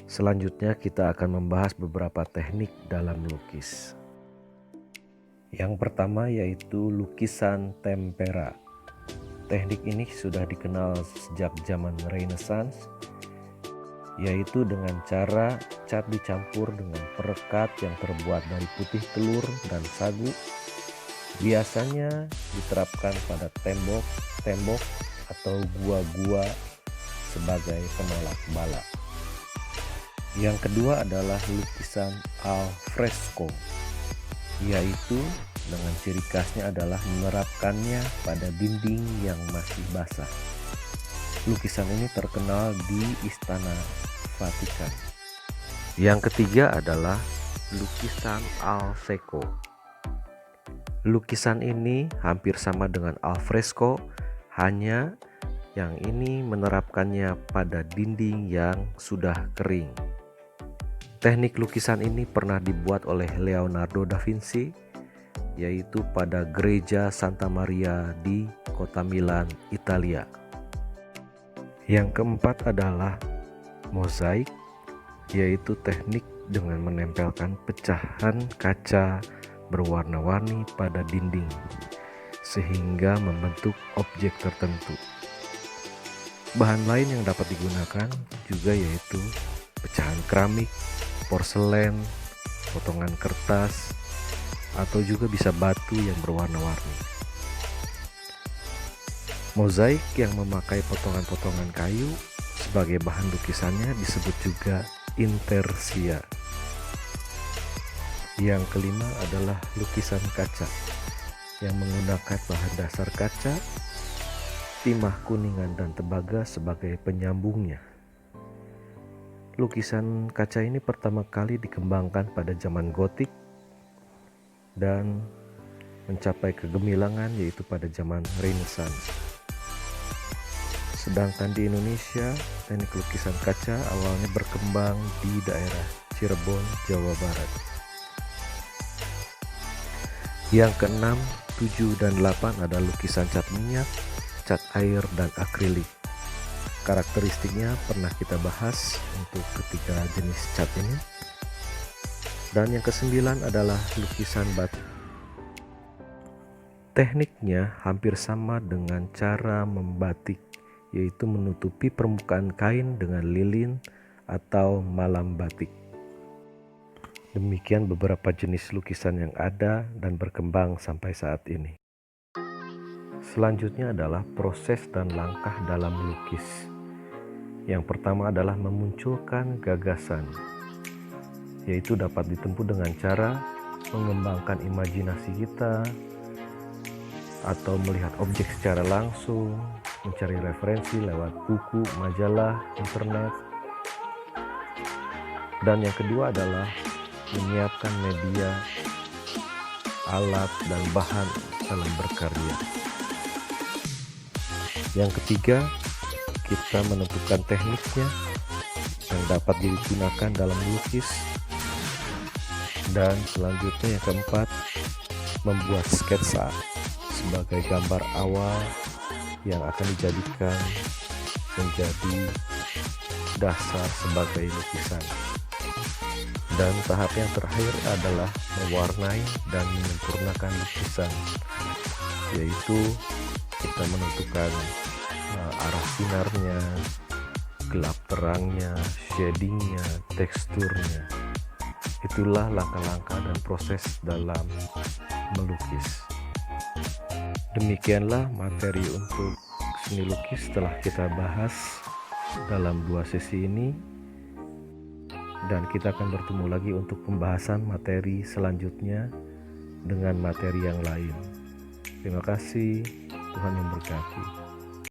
Selanjutnya kita akan membahas beberapa teknik dalam melukis. Yang pertama yaitu lukisan tempera. Teknik ini sudah dikenal sejak zaman Renaissance, yaitu dengan cara cat dicampur dengan perekat yang terbuat dari putih telur dan sagu. Biasanya diterapkan pada tembok atau gua-gua sebagai penolak bala. Yang kedua adalah lukisan al fresco, yaitu dengan ciri khasnya adalah menerapkannya pada dinding yang masih basah. Lukisan ini terkenal di Istana Vatikan. Yang ketiga adalah lukisan al secco. Lukisan ini hampir sama dengan al fresco, hanya yang ini menerapkannya pada dinding yang sudah kering. Teknik lukisan ini pernah dibuat oleh Leonardo da Vinci, yaitu pada gereja Santa Maria di kota Milan, Italia. Yang keempat adalah mozaik, yaitu teknik dengan menempelkan pecahan kaca berwarna-warni pada dinding sehingga membentuk objek tertentu. Bahan lain yang dapat digunakan juga yaitu pecahan keramik, porselen, potongan kertas, atau juga bisa batu yang berwarna-warni. Mozaik yang memakai potongan-potongan kayu sebagai bahan lukisannya disebut juga intarsia. Yang kelima adalah lukisan kaca yang menggunakan bahan dasar kaca, timah kuningan dan tembaga sebagai penyambungnya. Lukisan kaca ini pertama kali dikembangkan pada zaman Gotik dan mencapai kegemilangan yaitu pada zaman Renaissance. Sedangkan di Indonesia, teknik lukisan kaca awalnya berkembang di daerah Cirebon, Jawa Barat. Yang keenam, 7, dan 8 adalah lukisan cat minyak, cat air, dan akrilik. Karakteristiknya pernah kita bahas untuk ketiga jenis cat ini. Dan yang ke-9 adalah lukisan batu. Tekniknya hampir sama dengan cara membatik, yaitu menutupi permukaan kain dengan lilin atau malam batik. Demikian beberapa jenis lukisan yang ada dan berkembang sampai saat ini. Selanjutnya adalah proses dan langkah dalam melukis. Yang pertama adalah memunculkan gagasan, yaitu dapat ditempuh dengan cara mengembangkan imajinasi kita atau melihat objek secara langsung, mencari referensi lewat buku, majalah, internet. Dan yang kedua adalah menyiapkan media, alat, dan bahan dalam berkarya. Yang ketiga, kita menentukan tekniknya yang dapat digunakan dalam melukis. Dan selanjutnya yang keempat, membuat sketsa sebagai gambar awal yang akan dijadikan menjadi dasar sebagai lukisan. Dan tahap yang terakhir adalah mewarnai dan menyempurnakan lukisan, yaitu kita menentukan arah sinarnya, gelap terangnya, shadingnya, teksturnya. Itulah langkah-langkah dan proses dalam melukis. Demikianlah materi untuk seni lukis telah kita bahas dalam 2 sesi ini, dan kita akan bertemu lagi untuk pembahasan materi selanjutnya dengan materi yang lain. Terima kasih, Tuhan memberkati.